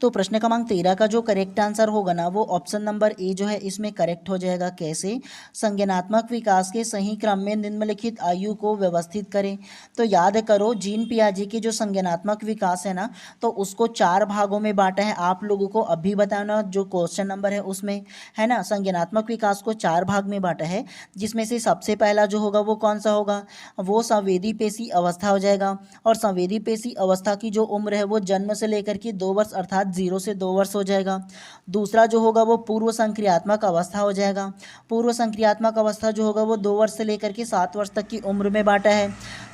तो प्रश्न क्रमांक 13 का जो करेक्ट आंसर होगा ना वो ऑप्शन नंबर ए जो है इसमें करेक्ट हो जाएगा। कैसे? संज्ञानात्मक विकास के सही क्रम में निम्नलिखित आयु को व्यवस्थित करें। तो याद करो जीन पियाजे की जो संज्ञानात्मक विकास है ना तो उसको 4 भागों में बांटा है। आप लोगों को अभी बताना जो क्वेश्चन नंबर है उसमें, है ना, संज्ञानात्मक विकास को 4 भाग में बांटा है, जिसमें से सबसे पहला जो होगा वो कौन सा होगा? वो संवेदी पेशी अवस्था हो जाएगा। और संवेदी पेशी अवस्था की जो उम्र है वो जन्म से लेकर के 2 वर्ष अर्थात 0 से 2 वर्ष हो जाएगा। दूसरा जो होगा वो पूर्व संक्रियात्मक अवस्था हो जाएगा। पूर्व संक्रियात्मक अवस्था जो होगा वो 2 वर्ष से लेकर के 7 वर्ष तक की उम्र में बांटा है।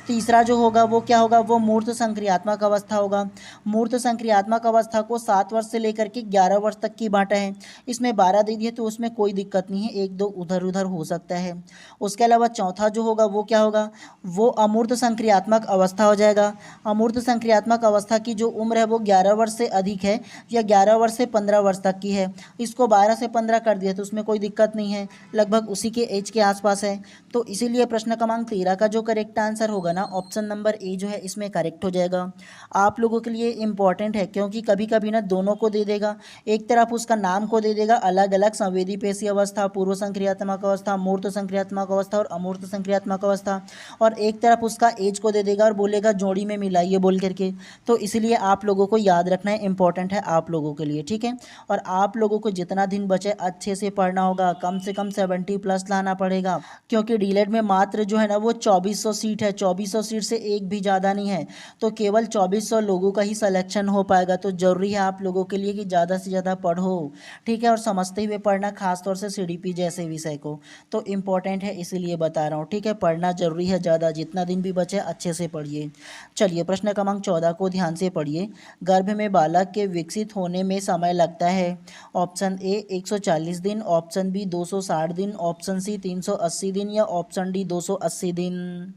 तीसरा जो होगा वो क्या होगा? वो मूर्त संक्रियात्मक अवस्था होगा। मूर्त संक्रियात्मक अवस्था को 7 वर्ष से लेकर के 11 वर्ष तक की बांटा है। इसमें 12 दे दिए तो उसमें कोई दिक्कत नहीं है, एक दो उधर उधर हो सकता है। उसके अलावा चौथा जो होगा वो क्या होगा? वो अमूर्त संक्रियात्मक अवस्था हो जाएगा। अमूर्त संक्रियात्मक अवस्था की जो उम्र है वो 11 वर्ष से अधिक है या 11 वर्ष से 15 वर्ष तक की है। इसको 12 से 15 कर दिया तो उसमें कोई दिक्कत नहीं है, लगभग उसी के एज के आसपास है। तो इसीलिए प्रश्न क्रमांक 13 का जो करेक्ट आंसर होगा ना ऑप्शन नंबर ए जो है इसमें करेक्ट हो जाएगा। आप लोगों के लिए इंपॉर्टेंट है क्योंकि कभी कभी ना दोनों को दे देगा, एक तरफ उसका नाम को दे देगा अलग अलग, संवेदी पेशी अवस्था, पूर्व संक्रियात्मक अवस्था, मूर्त संक्रियात्मक अवस्था और अमूर्त संक्रियात्मक अवस्था, और एक तरफ उसका एज को दे देगा और बोलेगा जोड़ी में मिलाइए बोल करके। तो इसलिए आप लोगों को याद रखना है, इंपॉर्टेंट है आप लोगों के लिए, ठीक है। और आप लोगों को जितना दिन बचे अच्छे से पढ़ना होगा, कम से कम 70+ लाना पड़ेगा क्योंकि डीलेट में मात्र जो है ना वो 2400 सीट है, 2400 सीट से एक भी ज़्यादा नहीं है, तो केवल 2400 लोगों का ही सिलेक्शन हो पाएगा। तो ज़रूरी है आप लोगों के लिए कि ज़्यादा से ज़्यादा पढ़ो, ठीक है, और समझते हुए पढ़ना, खासतौर से सीडीपी जैसे विषय को। तो इम्पोर्टेंट है इसीलिए बता रहा हूँ, ठीक है, पढ़ना जरूरी है ज़्यादा, जितना दिन भी बचे अच्छे से पढ़िए। चलिए प्रश्न क्रमांक 14 को ध्यान से पढ़िए। गर्भ में बालक के विकसित होने में समय लगता है। ऑप्शन ए 140 दिन, ऑप्शन बी 260 दिन, ऑप्शन सी 380 दिन या ऑप्शन डी 280 दिन।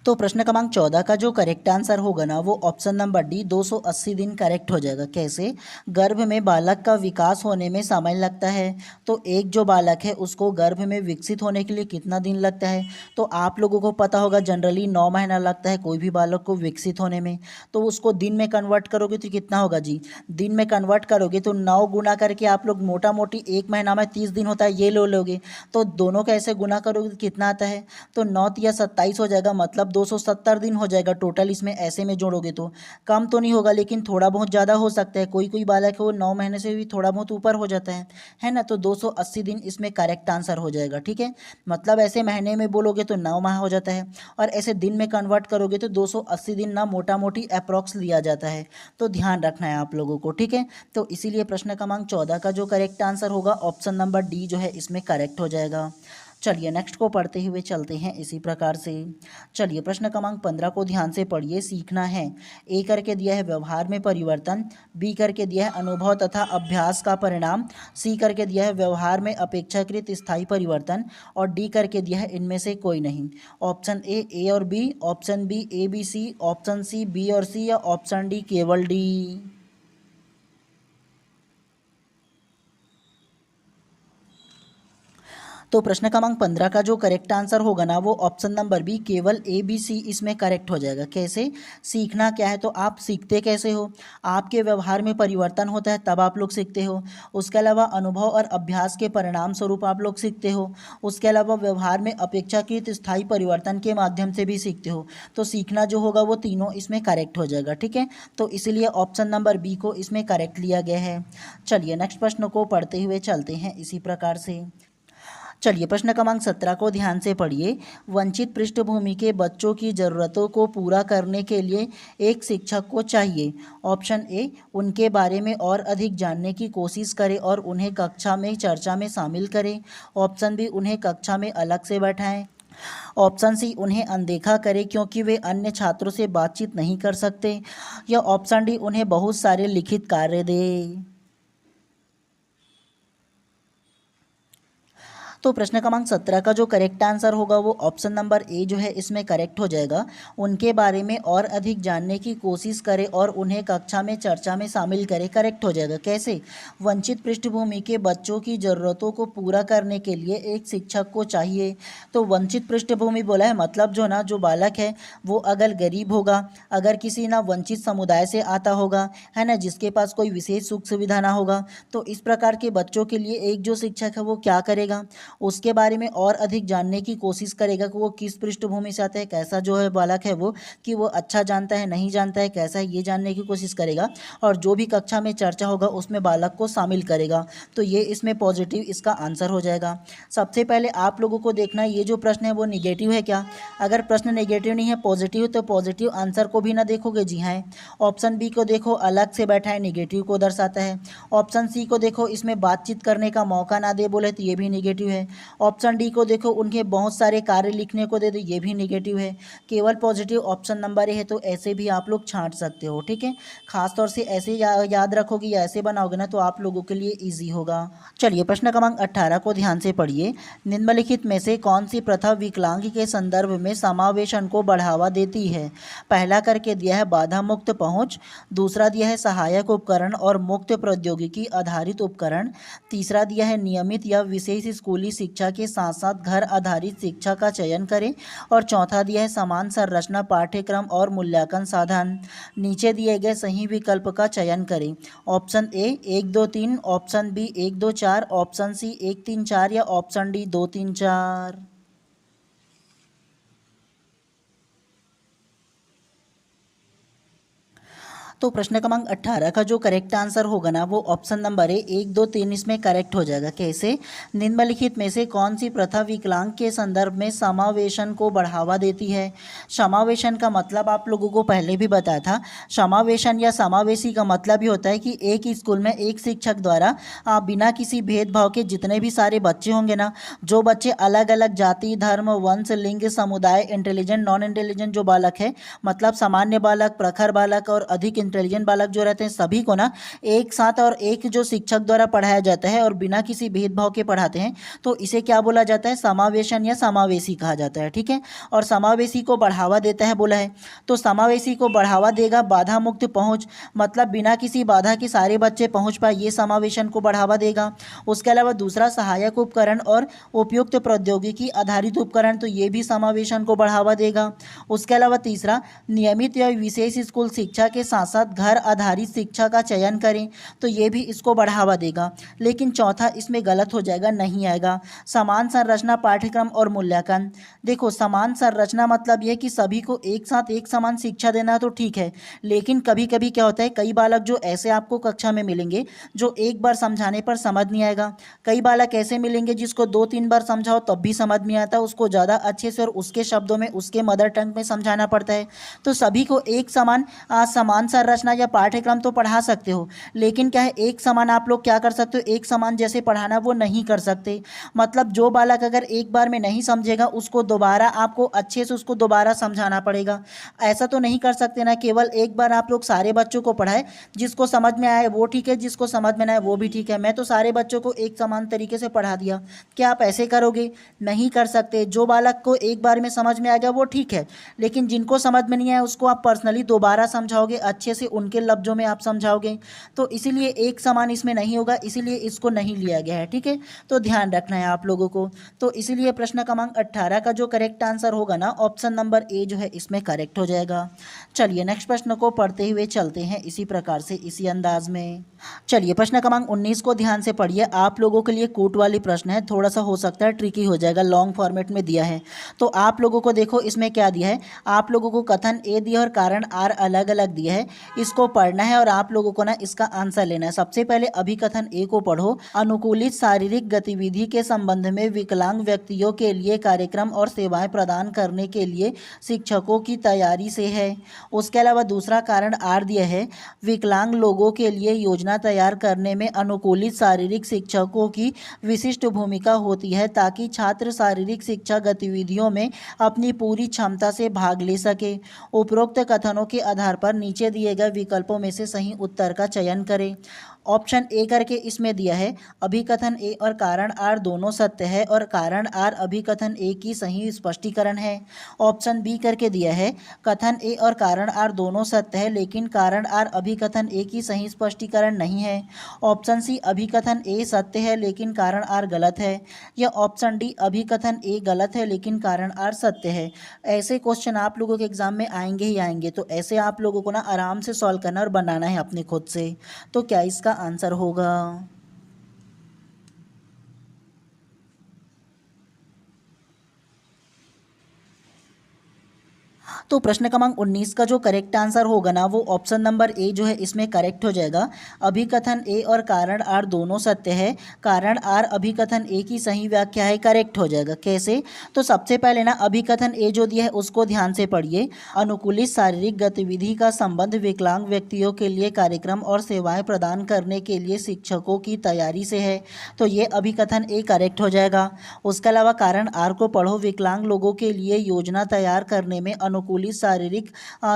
तो प्रश्न क्रमांक 14 का जो करेक्ट आंसर होगा ना वो ऑप्शन नंबर डी 280 दिन करेक्ट हो जाएगा। कैसे? गर्भ में बालक का विकास होने में समय लगता है। तो एक जो बालक है उसको गर्भ में विकसित होने के लिए कितना दिन लगता है? तो आप लोगों को पता होगा जनरली 9 महीना लगता है कोई भी बालक को विकसित होने में। तो उसको दिन में कन्वर्ट करोगे तो कितना होगा जी? दिन में कन्वर्ट करोगे तो 9 गुना करके आप लोग मोटा मोटी 1 महीना में 30 दिन होता है ये लो लोगे, तो दोनों का ऐसे गुना करोगे तो कितना आता है? तो 9 या 27 हो जाएगा, मतलब 270 दिन हो जाएगा टोटल। इसमें ऐसे में जोड़ोगे तो कम तो नहीं होगा लेकिन थोड़ा बहुत ज़्यादा हो सकता है, कोई कोई बालक है वो 9 महीने से भी थोड़ा बहुत ऊपर हो जाता है ना। तो 280 दिन इसमें करेक्ट आंसर हो जाएगा, ठीक है। मतलब ऐसे महीने में बोलोगे तो 9 माह हो जाता है और ऐसे दिन में कन्वर्ट करोगे तो 280 दिन ना मोटा मोटी अप्रॉक्स लिया जाता है। तो ध्यान रखना है आप लोगों को, ठीक है। तो इसीलिए प्रश्न क्रमांक 14 का जो करेक्ट आंसर होगा ऑप्शन नंबर डी जो है इसमें करेक्ट हो जाएगा। चलिए नेक्स्ट को पढ़ते हुए चलते हैं इसी प्रकार से। चलिए प्रश्न क्रमांक 15 को ध्यान से पढ़िए। सीखना है। ए करके दिया है व्यवहार में परिवर्तन, बी करके दिया है अनुभव तथा अभ्यास का परिणाम, सी करके दिया है व्यवहार में अपेक्षाकृत स्थायी परिवर्तन और डी करके दिया है इनमें से कोई नहीं। ऑप्शन ए और B, option B A B C, option C B और सी या ऑप्शन डी केवल डी। तो प्रश्न क्रमांक 15 का जो करेक्ट आंसर होगा ना वो ऑप्शन नंबर बी केवल ए बी सी इसमें करेक्ट हो जाएगा। कैसे? सीखना क्या है तो आप सीखते कैसे हो? आपके व्यवहार में परिवर्तन होता है तब आप लोग सीखते हो। उसके अलावा अनुभव और अभ्यास के परिणाम स्वरूप आप लोग सीखते हो। उसके अलावा व्यवहार में अपेक्षाकृत स्थायी परिवर्तन के माध्यम से भी सीखते हो। तो सीखना जो होगा वो तीनों इसमें करेक्ट हो जाएगा, ठीक है। तो इसीलिए ऑप्शन नंबर बी को इसमें करेक्ट लिया गया है। चलिए नेक्स्ट प्रश्न को पढ़ते हुए चलते हैं इसी प्रकार से। चलिए प्रश्न क्रमांक 17 को ध्यान से पढ़िए। वंचित पृष्ठभूमि के बच्चों की ज़रूरतों को पूरा करने के लिए एक शिक्षक को चाहिए। ऑप्शन ए उनके बारे में और अधिक जानने की कोशिश करें और उन्हें कक्षा में चर्चा में शामिल करें। ऑप्शन बी उन्हें कक्षा में अलग से बैठाएं। ऑप्शन सी उन्हें अनदेखा करें क्योंकि वे अन्य छात्रों से बातचीत नहीं कर सकते। या ऑप्शन डी उन्हें बहुत सारे लिखित कार्य दें। तो प्रश्न क्रमांक 17 का जो करेक्ट आंसर होगा वो ऑप्शन नंबर ए जो है इसमें करेक्ट हो जाएगा। उनके बारे में और अधिक जानने की कोशिश करें और उन्हें कक्षा में चर्चा में शामिल करें, करेक्ट हो जाएगा। कैसे? वंचित पृष्ठभूमि के बच्चों की ज़रूरतों को पूरा करने के लिए एक शिक्षक को चाहिए। तो वंचित पृष्ठभूमि बोला है, मतलब जो ना जो बालक है वो अगर गरीब होगा, अगर किसी ना वंचित समुदाय से आता होगा, है ना, जिसके पास कोई विशेष सुख सुविधा ना होगा, तो इस प्रकार के बच्चों के लिए एक जो शिक्षक है वो क्या करेगा, उसके बारे में और अधिक जानने की कोशिश करेगा कि वो किस पृष्ठभूमि से आता है, कैसा जो है बालक है वो, कि वो अच्छा जानता है नहीं जानता है कैसा है, ये जानने की कोशिश करेगा। और जो भी कक्षा में चर्चा होगा उसमें बालक को शामिल करेगा। तो ये इसमें पॉजिटिव इसका आंसर हो जाएगा। सबसे पहले आप लोगों को देखना है ये जो प्रश्न है वो निगेटिव है क्या। अगर प्रश्न नेगेटिव नहीं है पॉजिटिव, तो पॉजिटिव आंसर को भी ना देखोगे, जी हाँ। ऑप्शन बी को देखो, अलग से बैठा है, निगेटिव को दर्शाता है। ऑप्शन सी को देखो, इसमें बातचीत करने का मौका ना दे बोले तो ये भी निगेटिव है। ऑप्शन डी को देखो, उनके बहुत सारे कार्य लिखने को दे दे, ये भी निगेटिव है। केवल पॉजिटिव ऑप्शन नंबर ए है, तो ऐसे भी आप लोग छांट सकते हो, ठीक है। खास तौर से ऐसे याद रखोगे या ऐसे बनाओगे ना तो आप लोगों के लिए ईजी होगा। चलिए प्रश्न क्रमांक 18 को ध्यान से पढ़िए। निम्नलिखित में से कौन सी प्रथा विकलांग के संदर्भ में समावेशन को बढ़ावा देती है। पहला करके दिया है बाधा मुक्त पहुंच, दूसरा दिया है सहायक उपकरण और मुक्त प्रौद्योगिकी आधारित उपकरण, तीसरा दिया है नियमित या विशेष स्कूली शिक्षा के साथ साथ घर आधारित शिक्षा का चयन करें, और चौथा दिया है समान संरचना पाठ्यक्रम और मूल्यांकन साधन। नीचे दिए गए सही विकल्प का चयन करें। Option A 1 2 3, option B 1 2 4, option C 1 3 4 या ऑप्शन डी 2 3 4। तो प्रश्न क्रमांक 18 का जो करेक्ट आंसर होगा ना वो ऑप्शन नंबर है 1 2 3 इसमें करेक्ट हो जाएगा। कैसे? निम्नलिखित में से कौन सी प्रथा विकलांग के संदर्भ में समावेशन को बढ़ावा देती है। समावेशन का मतलब आप लोगों को पहले भी बताया था। समावेशन या समावेशी का मतलब ये होता है कि एक ही स्कूल में एक शिक्षक द्वारा बिना किसी भेदभाव के जितने भी सारे बच्चे होंगे ना, जो बच्चे अलग अलग जाति धर्म वंश लिंग समुदाय इंटेलिजेंट नॉन इंटेलिजेंट जो बालक है, मतलब सामान्य बालक प्रखर बालक और अधिक इंटेलिजेंट बालक जो रहते हैं, सभी को ना एक साथ और एक जो शिक्षक द्वारा पढ़ाया जाता है और बिना किसी भेदभाव के पढ़ाते हैं, तो इसे क्या बोला जाता है? समावेशन या समावेशी कहा जाता है, ठीक है। और समावेशी को बढ़ावा देता है बोला है, तो समावेशी को बढ़ावा देगा बाधा मुक्त पहुंच, मतलब बिना किसी बाधा के सारे बच्चे पहुंच पाए, ये समावेशन को बढ़ावा देगा। उसके अलावा दूसरा सहायक उपकरण और उपयुक्त प्रौद्योगिकी आधारित उपकरण, तो ये भी समावेशन को बढ़ावा देगा। उसके अलावा तीसरा नियमित या विशेष स्कूल शिक्षा के साथ साथ घर आधारित शिक्षा का चयन करें, तो ये भी इसको बढ़ावा देगा। लेकिन चौथा इसमें गलत हो जाएगा, नहीं आएगा। समान संरचना पाठ्यक्रम और मूल्यांकन, देखो समान संरचना मतलब ये कि सभी को एक साथ एक समान शिक्षा देना तो ठीक है, लेकिन कभी कभी क्या होता है, कई बालक जो ऐसे आपको कक्षा में मिलेंगे जो एक बार समझाने पर समझ नहीं आएगा। कई बालक ऐसे मिलेंगे जिसको 2 3 बार समझाओ तब भी समझ नहीं आता, उसको ज़्यादा अच्छे से और उसके शब्दों में उसके मदर टंग में समझाना पड़ता है। तो सभी को एक समान संरचना या पाठ्यक्रम तो पढ़ा सकते हो, लेकिन क्या है, एक समान आप लोग क्या कर सकते हो, एक समान जैसे पढ़ाना वो नहीं कर सकते। मतलब जो बालक अगर एक बार में नहीं समझेगा उसको दोबारा आपको अच्छे से उसको दोबारा समझाना पड़ेगा। ऐसा तो नहीं कर सकते ना केवल एक बार आप लोग सारे बच्चों को पढ़ाए, जिसको समझ में आए वो ठीक है, जिसको समझ में ना आए वो भी ठीक है। मैं तो सारे बच्चों को एक समान तरीके से पढ़ा दिया, क्या आप ऐसे करोगे? नहीं कर सकते। जो बालक को एक बार में समझ में आ गया वो ठीक है, लेकिन जिनको समझ में नहीं आया उसको आप पर्सनली दोबारा समझाओगे, अच्छे से उनके लफ्जों में आप समझाओगे। तो इसीलिए एक समान इसमें नहीं होगा, इसीलिए इसको नहीं लिया गया है, ठीक है। तो ध्यान रखना है आप लोगों को। तो इसीलिए प्रश्न क्रमांक 18 का जो करेक्ट आंसर होगा ना ऑप्शन नंबर ए जो है इसमें करेक्ट हो जाएगा। चलिए नेक्स्ट प्रश्न को पढ़ते हुए चलते हैं इसी प्रकार से, इसी अंदाज में। चलिए प्रश्न क्रमांक 19 को ध्यान से पढ़िए। आप लोगों के लिए कोट वाली प्रश्न है, थोड़ा सा हो सकता है ट्रिकी हो जाएगा, लॉन्ग फॉर्मेट में दिया है। तो आप लोगों को देखो इसमें क्या दिया है, आप लोगों को कथन ए दिया और कारण आर अलग अलग दिया है, इसको पढ़ना है और आप लोगों को ना इसका आंसर लेना है। सबसे पहले अभिकथन ए को पढ़ो। अनुकूलित शारीरिक गतिविधि के संबंध में विकलांग व्यक्तियों के लिए कार्यक्रम और सेवाएं प्रदान करने के लिए शिक्षकों की तैयारी से है। उसके अलावा दूसरा कारण आर दिया है, विकलांग लोगों के लिए योजना तैयार करने में अनुकूलित शारीरिक शिक्षकों की विशिष्ट भूमिका होती है ताकि छात्र शारीरिक शिक्षा गतिविधियों में अपनी पूरी क्षमता से भाग ले सके। उपरोक्त कथनों के आधार पर नीचे दिए गए विकल्पों में से सही उत्तर का चयन करें। ऑप्शन ए करके इसमें दिया है अभिकथन ए और कारण आर दोनों सत्य है और कारण आर अभिकथन ए की सही स्पष्टीकरण है। ऑप्शन बी करके दिया है कथन ए और कारण आर दोनों सत्य है लेकिन कारण आर अभिकथन ए की सही स्पष्टीकरण नहीं है। ऑप्शन सी अभिकथन ए सत्य है लेकिन कारण आर गलत है। या ऑप्शन डी अभिकथन ए गलत है लेकिन कारण आर सत्य है। ऐसे क्वेश्चन आप लोगों के एग्जाम में आएंगे ही आएंगे, तो ऐसे आप लोगों को ना आराम से सॉल्व करना और बनाना है अपने खुद से। तो क्या इसका आंसर होगा? तो प्रश्न क्रमांक 19 का जो करेक्ट आंसर होगा ना वो ऑप्शन नंबर ए जो है इसमें करेक्ट हो जाएगा। अभिकथन ए और कारण आर दोनों सत्य है, कारण आर अभिकथन ए की सही व्याख्या है, करेक्ट हो जाएगा। कैसे? तो सबसे पहले ना अभिकथन ए जो दिया है उसको ध्यान से पढ़िए। अनुकूलित शारीरिक गतिविधि का संबंध विकलांग व्यक्तियों के लिए कार्यक्रम और सेवाएं प्रदान करने के लिए शिक्षकों की तैयारी से है, तो ये अभिकथन ए करेक्ट हो जाएगा। उसके अलावा कारण आर को पढ़ो, विकलांग लोगों के लिए योजना तैयार करने में अनुकूलित शारीरिक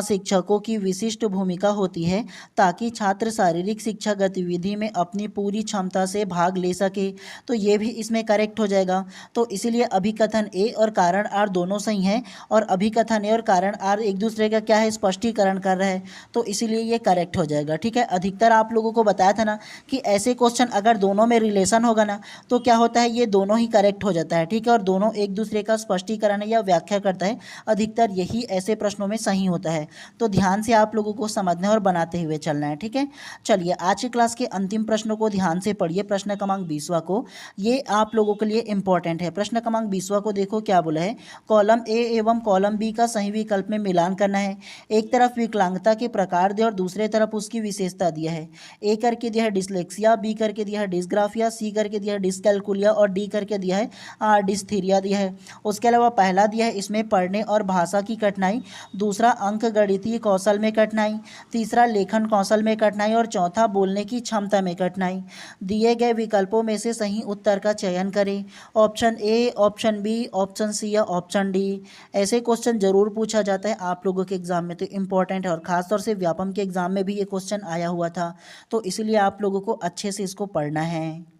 शिक्षकों की विशिष्ट भूमिका होती है ताकि छात्र शारीरिक शिक्षा गतिविधि में अपनी पूरी क्षमता से भाग ले सके, तो ये भी इसमें करेक्ट हो जाएगा। तो इसीलिए अभिकथन ए और कारण आर दोनों सही हैं और अभिकथन ए और कारण आर एक दूसरे का क्या है, स्पष्टीकरण कर रहे हैं, तो इसीलिए ये करेक्ट हो जाएगा। ठीक है, अधिकतर आप लोगों को बताया था ना कि ऐसे क्वेश्चन अगर दोनों में रिलेशन होगा ना तो क्या होता है, ये दोनों ही करेक्ट हो जाता है। ठीक है, और दोनों एक दूसरे का स्पष्टीकरण या व्याख्या करता है, अधिकतर यही ऐसे प्रश्नों में सही होता है। तो ध्यान से आप लोगों को समझना और बनाते हुए चलना है। ठीक है, चलिए आज की क्लास के अंतिम प्रश्नों को ध्यान से पढ़िए। प्रश्न क्रमांक 20वां को, ये आप लोगों के लिए इंपॉर्टेंट है। प्रश्न क्रमांक 20वां को देखो क्या बोला है, कॉलम ए एवं कॉलम बी का सही विकल्प में मिलान करना है। एक तरफ विकलांगता के प्रकार दिया और दूसरे तरफ उसकी विशेषता दिया है। ए करके दिया है डिसलेक्सिया, बी करके दिया है डिसग्राफिया, सी करके दिया है डिसकैलकुलिया और डी करके दिया है डिस्थीरिया दिया है। उसके अलावा पहला दिया है इसमें पढ़ने और भाषा की कठिनाई, दूसरा अंक गणितीय कौशल में कठिनाई, तीसरा लेखन कौशल में कठिनाई और चौथा बोलने की क्षमता में कठिनाई। दिए गए विकल्पों में से सही उत्तर का चयन करें। Option A, option B, option C या ऑप्शन डी। ऐसे क्वेश्चन जरूर पूछा जाता है आप लोगों के एग्जाम में, तो इंपॉर्टेंट है और खासतौर से व्यापम के एग्जाम में भी ये क्वेश्चन आया हुआ था, तो इसलिए आप लोगों को अच्छे से इसको पढ़ना है।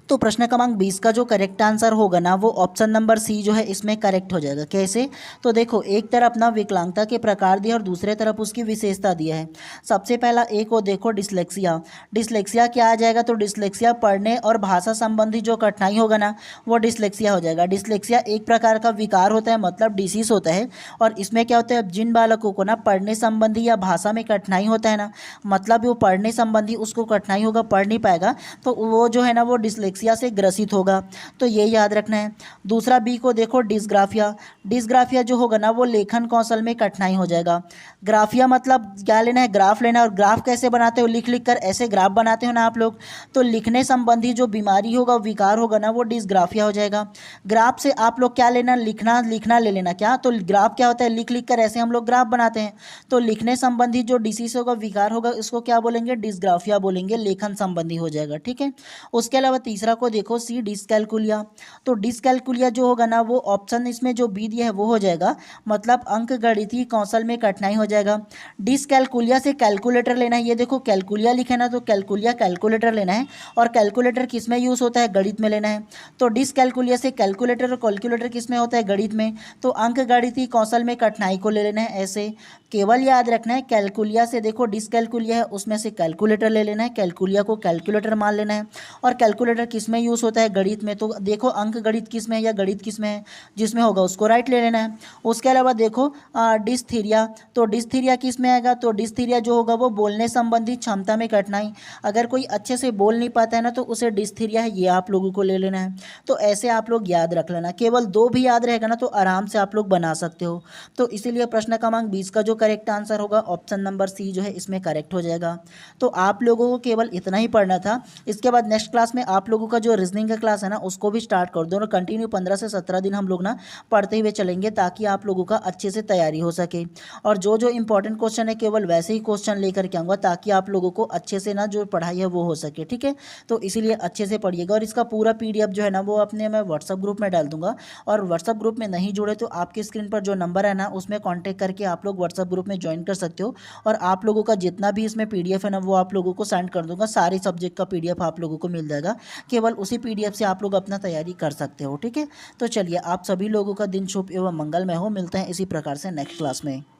तो प्रश्न क्रमांक 20 का जो करेक्ट आंसर होगा ना वो ऑप्शन नंबर सी जो है इसमें करेक्ट हो जाएगा। कैसे? तो देखो, एक तरफ ना विकलांगता के प्रकार दिया और दूसरे तरफ उसकी विशेषता दिया है। सबसे पहला ए को देखो, डिसलेक्सिया। डिसलेक्सिया क्या आ जाएगा, तो डिसलेक्सिया पढ़ने और भाषा संबंधी जो कठिनाई होगा ना वो डिसलेक्सिया हो जाएगा। डिसलेक्सिया एक प्रकार का विकार होता है, मतलब डिसीज होता है, और इसमें क्या होता है, जिन बालकों को ना पढ़ने संबंधी या भाषा में कठिनाई होता है ना, मतलब वो पढ़ने संबंधी उसको कठिनाई होगा, पढ़ नहीं पाएगा, तो वो जो है ना वो डिसलेक्सिया से ग्रसित होगा, तो ये याद रखना है। दूसरा बी को देखो, डिसग्राफिया। डिसग्राफिया जो होगा ना वो लेखन कौशल में कठिनाई हो जाएगा। ग्राफिया मतलब क्या लेना है, ग्राफ लेना है, और ग्राफ कैसे बनाते हो, लिख लिख कर ऐसे ग्राफ बनाते हो ना आप लोग, तो लिखने संबंधी जो बीमारी होगा, विकार होगा ना, वो डिसग्राफिया हो जाएगा। ग्राफ से आप लोग क्या लेना, लिखना लिखना ले लेना, क्या, तो ग्राफ क्या होता है, लिख लिख कर ऐसे हम लोग ग्राफ बनाते हैं, तो लिखने संबंधी जो डिसीज होगा, विकार होगा, इसको क्या बोलेंगे, डिसग्राफिया बोलेंगे, लेखन संबंधी हो जाएगा। ठीक है, उसके अलावा तीसरा को देखो, सी डिसकैलकुलिया। तो डिसकैलकुलिया जो होगा ना वो ऑप्शन इसमें जो बी दिया है वो हो जाएगा, मतलब अंक गणितीय कौशल में कठिनाई हो जाएगा। डिसकैलकुलिया से कैलकुलेटर लेना है, ये देखो कैलकुलिया लिखे ना, तो कैलकुलिया कैलकुलेटर लेना है, और कैलकुलेटर किस में यूज़ होता है, गणित में लेना है। तो डिसकैलकुलिया से कैलकुलेटर और कैलकुलेटर किस में होता है, गणित में, तो अंक गणितीय कौशल में कठिनाई को ले लेना है। ऐसे केवल याद रखना है, कैलकुलिया से देखो डिसकैलकुलिया है, उसमें से कैलकुलेटर ले लेना है, कैलकुलिया को कैलकुलेटर मान लेना है, और कैलकुलेटर किस में यूज़ होता है, गणित में, तो देखो अंक गणित किस में है या गणित किस में है, जिसमें होगा उसको राइट ले लेना है। उसके अलावा देखो डिस्थीरिया। तो डिस्थीरिया किस में आएगा, तो डिस्थीरिया जो होगा वो बोलने संबंधी क्षमता में कठिनाई, अगर कोई अच्छे से बोल नहीं पाता है ना तो उसे डिस्थीरिया है, ये आप लोगों को ले लेना है। तो ऐसे आप लोग याद रख लेना, केवल दो भी याद रहेगा ना तो आराम से आप लोग बना सकते हो। तो इसीलिए प्रश्न क्रमांक 20 का जो करेक्ट आंसर होगा ऑप्शन नंबर सी जो है इसमें करेक्ट हो जाएगा। तो आप लोगों को केवल इतना ही पढ़ना था। इसके बाद नेक्स्ट क्लास में आप लोगों लोगों का जो रीजनिंग का क्लास है ना उसको भी स्टार्ट कर दो और कंटिन्यू 15 से 17 दिन हम लोग ना पढ़ते हुए चलेंगे ताकि आप लोगों का अच्छे से तैयारी हो सके। और जो जो इंपॉर्टेंट क्वेश्चन है केवल वैसे ही क्वेश्चन लेकर के आऊँगा ताकि आप लोगों को अच्छे से ना जो पढ़ाई है वो हो सके, ठीक है। तो इसीलिए अच्छे से पढ़िएगा और इसका पूरा PDF जो है ना वो अपने मैं व्हाट्सअप ग्रुप में डाल दूंगा। और व्हाट्सअप ग्रुप में नहीं जुड़े तो आपकी स्क्रीन पर जो नंबर है ना उसमें कांटेक्ट करके आप लोग व्हाट्सअप ग्रुप में ज्वाइन कर सकते हो। और आप लोगों का जितना भी इसमें PDF है ना वो आप लोगों को सेंड कर दूंगा, सारे सब्जेक्ट का PDF आप लोगों को मिल जाएगा। केवल उसी PDF से आप लोग अपना तैयारी कर सकते हो, ठीक है। तो चलिए, आप सभी लोगों का दिन शुभ एवं मंगलमय हो। मिलते हैं इसी प्रकार से नेक्स्ट क्लास में।